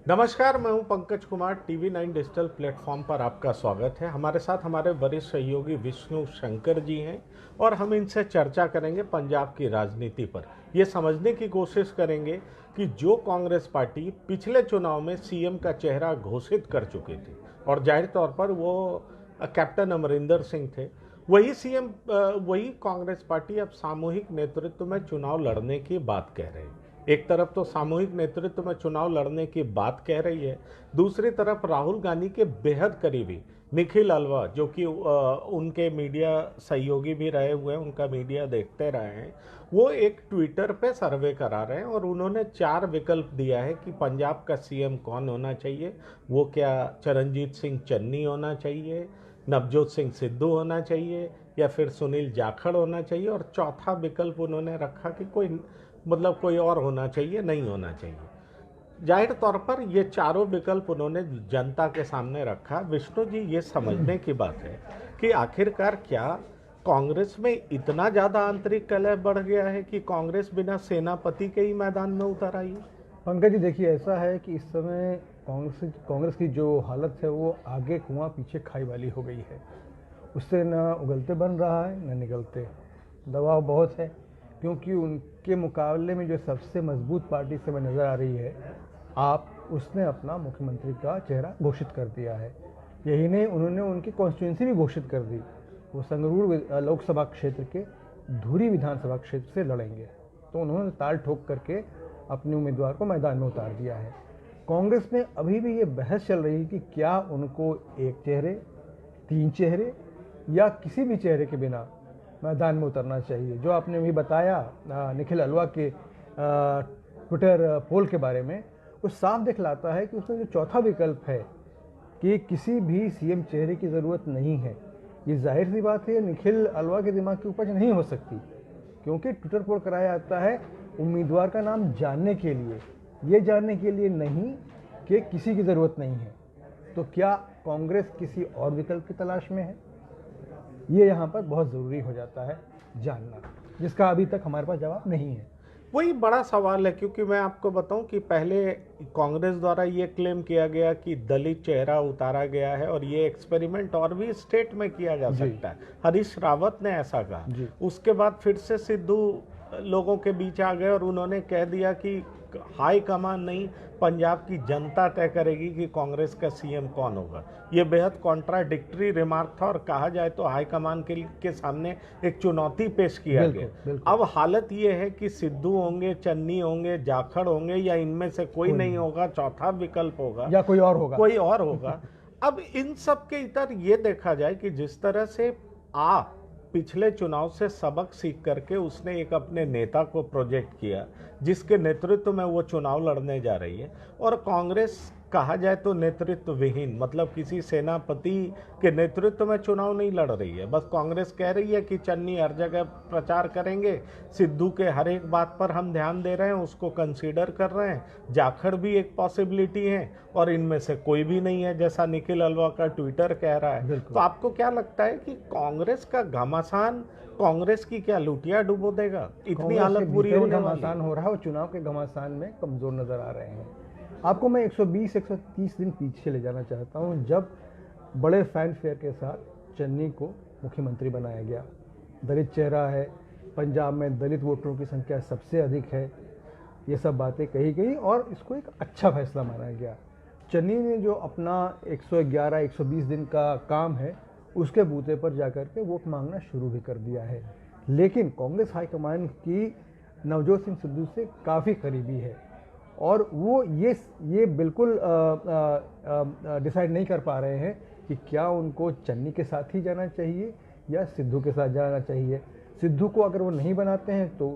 नमस्कार, मैं हूं Pankaj Kumar. TV 9 digital platform पर आपका स्वागत है। हमारे साथ हमारे वरिष्ठ सहयोगी विष्णु शंकर जी हैं और हम इनसे चर्चा करेंगे पंजाब की राजनीति पर। ये समझने की कोशिश करेंगे कि जो कांग्रेस पार्टी पिछले चुनाव में सीएम का चेहरा घोषित कर चुकी थी और जाहिर तौर पर वो कैप्टन अमरिंदर सिंह थे, वही कांग्रेस पार्टी अब सामूहिक नेतृत्व में चुनाव लड़ने की बात कह रही है। एक तरफ तो सामूहिक नेतृत्व में चुनाव लड़ने की बात कह रही है, दूसरी तरफ राहुल गांधी के बेहद करीबी निखिल अल्वा, जो कि उनके मीडिया सहयोगी भी रहे हुए हैं, उनका मीडिया देखते रहे हैं, वो एक ट्विटर पे सर्वे करा रहे हैं और उन्होंने 4 विकल्प दिया है कि पंजाब का सीएम कौन होना चाहिए। वो क्या चरणजीत सिंह चन्नी होना चाहिए, नवजोत सिंह सिद्धू होना चाहिए, या फिर सुनील जाखड़ होना चाहिए, और चौथा विकल्प उन्होंने रखा कि कोई और होना चाहिए, नहीं होना चाहिए। जाहिर तौर पर ये चारों विकल्प उन्होंने जनता के सामने रखा। विष्णु जी, ये समझने की बात है कि आखिरकार क्या कांग्रेस में इतना ज़्यादा आंतरिक कलह बढ़ गया है कि कांग्रेस बिना सेनापति के ही मैदान में उतर आई है? पंकज जी, देखिए, ऐसा है कि इस समय कांग्रेस की जो हालत है वो आगे कुआं पीछे खाई वाली हो गई है। उससे न उगलते बन रहा है न निगलते। दबाव बहुत है क्योंकि उनके मुकाबले में जो सबसे मजबूत पार्टी से नज़र आ रही है उसने अपना मुख्यमंत्री का चेहरा घोषित कर दिया है। यही नहीं, उन्होंने उनकी कॉन्स्टिट्यूंसी भी घोषित कर दी। वो संगरूर लोकसभा क्षेत्र के धुरी विधानसभा क्षेत्र से लड़ेंगे। तो उन्होंने ताल ठोक करके अपने उम्मीदवार को मैदान में उतार दिया है। कांग्रेस में अभी भी ये बहस चल रही है कि क्या उनको एक चेहरे, 3 चेहरे या किसी भी चेहरे के बिना मैदान में उतरना चाहिए। जो आपने भी बताया निखिल अल्वा के ट्विटर पोल के बारे में, वो साफ दिखलाता है कि उसमें जो चौथा विकल्प है कि किसी भी सीएम चेहरे की ज़रूरत नहीं है, ये जाहिर सी बात है निखिल अल्वा के दिमाग की उपज नहीं हो सकती, क्योंकि ट्विटर पोल कराया जाता है उम्मीदवार का नाम जानने के लिए, ये जानने के लिए नहीं कि किसी की ज़रूरत नहीं है। तो क्या कांग्रेस किसी और विकल्प की तलाश में है? ये यहाँ पर बहुत ज़रूरी हो जाता है जानना, जिसका अभी तक हमारे पास जवाब नहीं है। वही बड़ा सवाल है, क्योंकि मैं आपको बताऊं कि पहले कांग्रेस द्वारा ये क्लेम किया गया कि दलित चेहरा उतारा गया है और ये एक्सपेरिमेंट और भी स्टेट में किया जा सकता है। हरीश रावत ने ऐसा कहा। उसके बाद फिर से सिद्धू लोगों के बीच आ गए और उन्होंने कह दिया कि हाई कमान नहीं, पंजाब की जनता तय करेगी कि कांग्रेस का सीएम कौन होगा। ये बेहद कॉन्ट्राडिक्टरी रिमार्क था और कहा जाए तो हाई कमान के सामने एक चुनौती पेश किया गया। अब हालत ये है कि सिद्धू होंगे, चन्नी होंगे, जाखड़ होंगे, या इनमें से कोई नहीं होगा, चौथा विकल्प होगा या कोई और होगा। अब इन सब के इतर ये देखा जाए कि जिस तरह से पिछले चुनाव से सबक सीख करके उसने एक अपने नेता को प्रोजेक्ट किया जिसके नेतृत्व में वो चुनाव लड़ने जा रही है, और कांग्रेस कहा जाए तो नेतृत्व विहीन, मतलब किसी सेनापति के नेतृत्व में चुनाव नहीं लड़ रही है। बस कांग्रेस कह रही है कि चन्नी हर जगह प्रचार करेंगे, सिद्धू के हर एक बात पर हम ध्यान दे रहे हैं, उसको कंसीडर कर रहे हैं, जाखड़ भी एक पॉसिबिलिटी है, और इनमें से कोई भी नहीं है, जैसा निखिल अल्वा का ट्विटर कह रहा है। तो आपको क्या लगता है कि कांग्रेस का घमासान कांग्रेस की क्या लुटिया डुबो देगा? इतनी हालत बुरी होने वाली घमासान हो रहा है और चुनाव के घमासान में कमजोर नजर आ रहे हैं। आपको मैं 120-130 दिन पीछे ले जाना चाहता हूं, जब बड़े फैनफेयर के साथ चन्नी को मुख्यमंत्री बनाया गया। दलित चेहरा है, पंजाब में दलित वोटरों की संख्या सबसे अधिक है, ये सब बातें कही गई और इसको एक अच्छा फैसला माना गया। चन्नी ने जो अपना 111-120 दिन का काम है उसके बूते पर जाकर के वोट मांगना शुरू भी कर दिया है। लेकिन कांग्रेस हाईकमान की नवजोत सिंह सिद्धू से काफ़ी करीबी है और वो ये बिल्कुल डिसाइड नहीं कर पा रहे हैं कि क्या उनको चन्नी के साथ ही जाना चाहिए या सिद्धू के साथ जाना चाहिए। सिद्धू को अगर वो नहीं बनाते हैं तो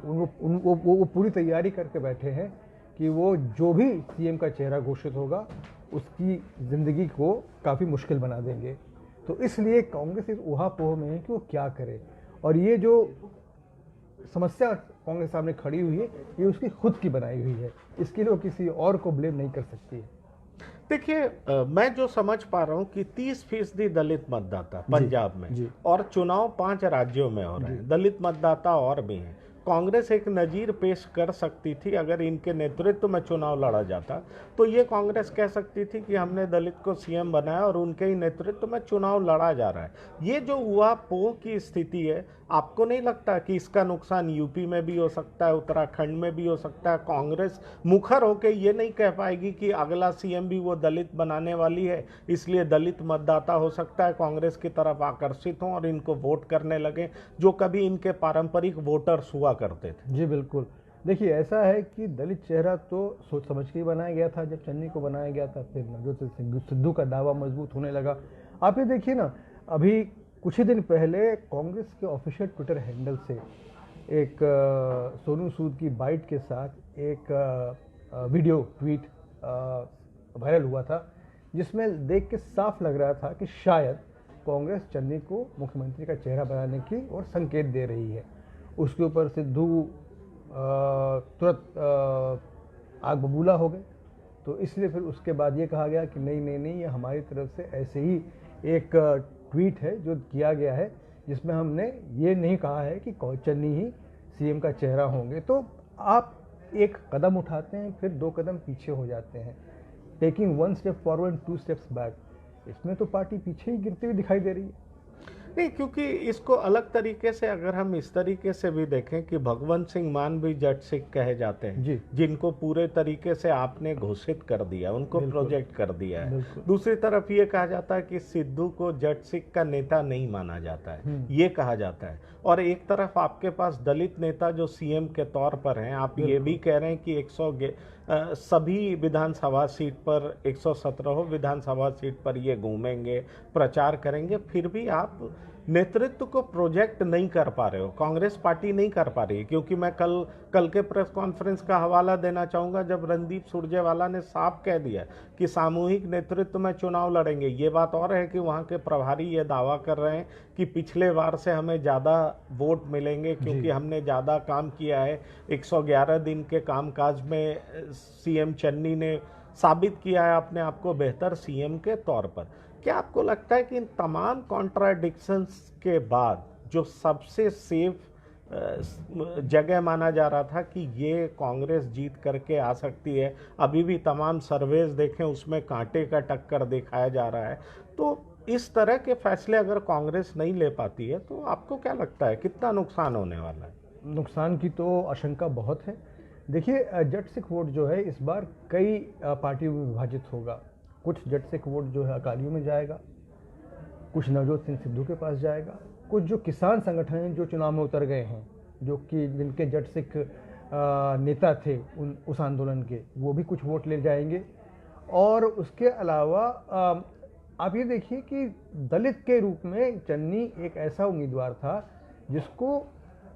वो पूरी तैयारी करके बैठे हैं कि वो जो भी सीएम का चेहरा घोषित होगा उसकी ज़िंदगी को काफ़ी मुश्किल बना देंगे। तो इसलिए कांग्रेस इस ऊहापोह में है कि वो क्या करे, और ये जो समस्या कांग्रेस सामने खड़ी हुई है ये उसकी खुद की बनाई हुई है, इसके लिए वो किसी और को ब्लेम नहीं कर सकती है। देखिए, मैं जो समझ पा रहा हूँ कि 30% दलित मतदाता पंजाब में, और चुनाव 5 राज्यों में हो रहे हैं, दलित मतदाता और भी हैं, कांग्रेस एक नज़ीर पेश कर सकती थी अगर इनके नेतृत्व में चुनाव लड़ा जाता, तो ये कांग्रेस कह सकती थी कि हमने दलित को सीएम बनाया और उनके ही नेतृत्व में चुनाव लड़ा जा रहा है। ये जो ऊहापोह की स्थिति है, आपको नहीं लगता कि इसका नुकसान यूपी में भी हो सकता है, उत्तराखंड में भी हो सकता है? कांग्रेस मुखर होकर ये नहीं कह पाएगी कि अगला सीएम भी वो दलित बनाने वाली है, इसलिए दलित मतदाता हो सकता है कांग्रेस की तरफ आकर्षित हों और इनको वोट करने लगे, जो कभी इनके पारंपरिक वोटर्स हुआ करते थे। जी बिल्कुल। देखिए, ऐसा है कि दलित चेहरा तो सोच समझ के ही बनाया गया था। जब चन्नी को बनाया गया था, फिर नवजोत सिंह सिद्धू का दावा मजबूत होने लगा। आप ये देखिए ना, अभी कुछ ही दिन पहले कांग्रेस के ऑफिशियल ट्विटर हैंडल से एक सोनू सूद की बाइट के साथ एक वीडियो ट्वीट वायरल हुआ था, जिसमें देख के साफ लग रहा था कि शायद कांग्रेस चन्नी को मुख्यमंत्री का चेहरा बनाने की और संकेत दे रही है। उसके ऊपर सिद्धू तुरंत आग बबूला हो गए। तो इसलिए फिर उसके बाद ये कहा गया कि नहीं नहीं नहीं, ये हमारी तरफ से ऐसे ही एक ट्वीट है जो किया गया है, जिसमें हमने ये नहीं कहा है कि चन्नी ही सीएम का चेहरा होंगे। तो आप एक कदम उठाते हैं, फिर 2 कदम पीछे हो जाते हैं। Taking 1 step forward 2 steps back, इसमें तो पार्टी पीछे ही गिरती हुई दिखाई दे रही है। नहीं, क्योंकि इसको अलग तरीके से अगर हम इस तरीके से भी देखें कि भगवंत सिंह मान भी जट सिख कहे जाते हैं जी, जिनको पूरे तरीके से आपने घोषित कर दिया, उनको प्रोजेक्ट कर दिया है। बिल्कुल। दूसरी तरफ ये कहा जाता है कि सिद्धू को जट सिख का नेता नहीं माना जाता है, ये कहा जाता है। और एक तरफ आपके पास दलित नेता जो सीएम के तौर पर हैं, आप ये भी कह रहे हैं कि सभी विधानसभा सीट पर 117 विधानसभा सीट पर ये घूमेंगे, प्रचार करेंगे, फिर भी आप नेतृत्व को प्रोजेक्ट नहीं कर पा रहे हो, कांग्रेस पार्टी नहीं कर पा रही है। क्योंकि मैं कल के प्रेस कॉन्फ्रेंस का हवाला देना चाहूँगा, जब रणदीप सुरजेवाला ने साफ कह दिया कि सामूहिक नेतृत्व में चुनाव लड़ेंगे। ये बात और है कि वहाँ के प्रभारी ये दावा कर रहे हैं कि पिछले बार से हमें ज़्यादा वोट मिलेंगे क्योंकि हमने ज़्यादा काम किया है। 111 दिन के कामकाज में सीएम चन्नी ने साबित किया है अपने आप को बेहतर सीएम के तौर पर। क्या आपको लगता है कि इन तमाम कॉन्ट्राडिक्शंस के बाद जो सबसे सेफ जगह माना जा रहा था कि ये कांग्रेस जीत करके आ सकती है, अभी भी तमाम सर्वेज देखें उसमें कांटे का टक्कर दिखाया जा रहा है, तो इस तरह के फैसले अगर कांग्रेस नहीं ले पाती है तो आपको क्या लगता है कितना नुकसान होने वाला है? नुकसान की तो आशंका बहुत है। देखिए, जट सिख वोट जो है इस बार कई पार्टियों में विभाजित होगा। कुछ जट सिख वोट जो है अकालियों में जाएगा, कुछ नवजोत सिंह सिद्धू के पास जाएगा, कुछ जो किसान संगठन हैं जो चुनाव में उतर गए हैं, जो कि जिनके जट सिख नेता थे उस आंदोलन के, वो भी कुछ वोट ले जाएंगे। और उसके अलावा आप ये देखिए कि दलित के रूप में चन्नी एक ऐसा उम्मीदवार था जिसको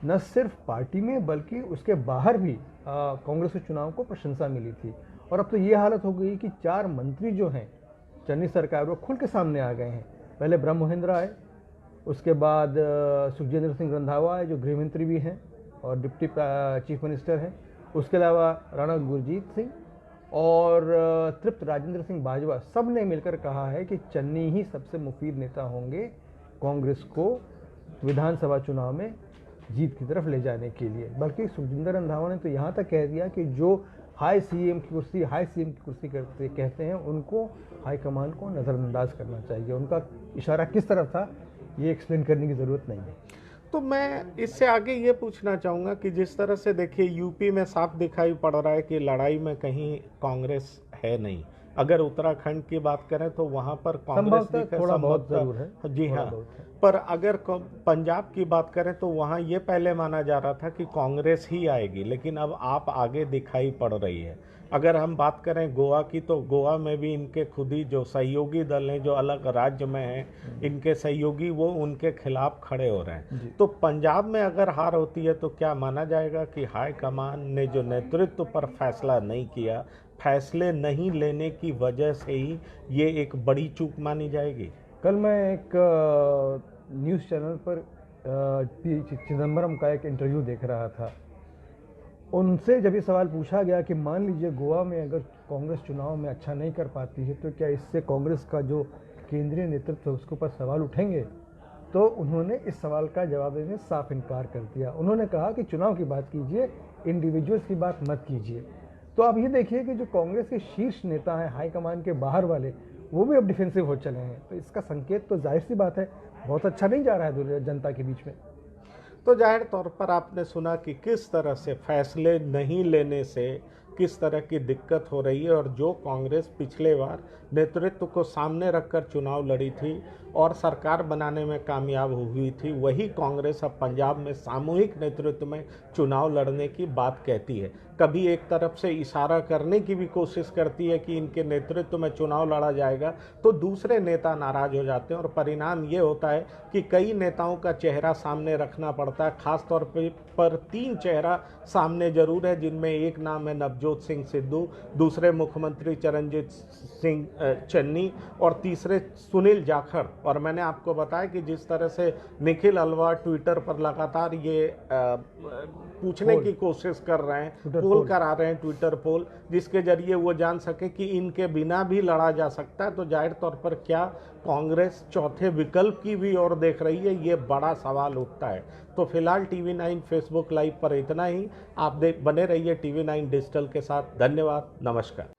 न सिर्फ पार्टी में बल्कि उसके बाहर भी कांग्रेस के चुनाव को प्रशंसा मिली थी। और अब तो ये हालत हो गई कि 4 मंत्री जो हैं चन्नी सरकार वो खुल के सामने आ गए हैं। पहले ब्रह्म महेंद्र आए, उसके बाद सुखजिंदर सिंह रंधावा आए जो गृह मंत्री भी हैं और डिप्टी चीफ मिनिस्टर हैं, उसके अलावा राणा गुरजीत सिंह और तृप्त राजेंद्र सिंह बाजवा, सब ने मिलकर कहा है कि चन्नी ही सबसे मुफीद नेता होंगे कांग्रेस को विधानसभा चुनाव में जीत की तरफ ले जाने के लिए। बल्कि सुखजिंदर रंधावा ने तो यहाँ तक कह दिया कि जो हाई सीएम की कुर्सी कहते हैं उनको हाईकमान को नज़रअंदाज करना चाहिए। उनका इशारा किस तरफ था ये एक्सप्लेन करने की ज़रूरत नहीं है। तो मैं इससे आगे ये पूछना चाहूँगा कि जिस तरह से देखिए यूपी में साफ दिखाई पड़ रहा है कि लड़ाई में कहीं कांग्रेस है नहीं। अगर उत्तराखंड की बात करें तो वहाँ पर कांग्रेस थोड़ा बहुत जरूर है, जी हाँ, पर अगर पंजाब की बात करें तो वहाँ ये पहले माना जा रहा था कि कांग्रेस ही आएगी, लेकिन अब आप आगे दिखाई पड़ रही है। अगर हम बात करें गोवा की तो गोवा में भी इनके खुद ही जो सहयोगी दल हैं जो अलग राज्य में हैं, इनके सहयोगी वो उनके खिलाफ खड़े हो रहे हैं। तो पंजाब में अगर हार होती है तो क्या माना जाएगा कि हाई कमान ने जो नेतृत्व पर फैसला नहीं किया, फैसले नहीं लेने की वजह से ही ये एक बड़ी चूक मानी जाएगी? कल मैं एक न्यूज़ चैनल पर पी चिदम्बरम का एक इंटरव्यू देख रहा था। उनसे जब ये सवाल पूछा गया कि मान लीजिए गोवा में अगर कांग्रेस चुनाव में अच्छा नहीं कर पाती है तो क्या इससे कांग्रेस का जो केंद्रीय नेतृत्व है उसके ऊपर सवाल उठेंगे, तो उन्होंने इस सवाल का जवाब देने से साफ इनकार कर दिया। उन्होंने कहा कि चुनाव की बात कीजिए, इंडिविजुअल्स की बात मत कीजिए। तो आप ये देखिए कि जो कांग्रेस के शीर्ष नेता हैं, हाईकमान के बाहर वाले, वो भी अब डिफेंसिव हो चले हैं। तो इसका संकेत तो जाहिर सी बात है बहुत अच्छा नहीं जा रहा है जनता के बीच में। तो जाहिर तौर पर आपने सुना कि किस तरह से फैसले नहीं लेने से किस तरह की दिक्कत हो रही है, और जो कांग्रेस पिछले बार नेतृत्व को सामने रखकर चुनाव लड़ी थी और सरकार बनाने में कामयाब हुई थी, वही कांग्रेस अब पंजाब में सामूहिक नेतृत्व में चुनाव लड़ने की बात कहती है। कभी एक तरफ से इशारा करने की भी कोशिश करती है कि इनके नेतृत्व में चुनाव लड़ा जाएगा, तो दूसरे नेता नाराज हो जाते हैं और परिणाम ये होता है कि कई नेताओं का चेहरा सामने रखना पड़ता है। खास तौर पर 3 चेहरा सामने जरूर है, जिनमें एक नाम है नवजोत सिंह सिद्धू, दूसरे मुख्यमंत्री चरणजीत सिंह चन्नी और तीसरे सुनील जाखड़। और मैंने आपको बताया कि जिस तरह से निखिल अलवा ट्विटर पर लगातार ये पूछने की कोशिश कर रहे हैं, पोल करा रहे हैं, ट्विटर पोल, जिसके जरिए वो जान सके कि इनके बिना भी लड़ा जा सकता है, तो जाहिर तौर पर क्या कांग्रेस चौथे विकल्प की भी ओर देख रही है, ये बड़ा सवाल उठता है। तो फिलहाल TV9 फेसबुक लाइव पर इतना ही। आप बने रहिए TV9 डिजिटल के साथ। धन्यवाद, नमस्कार।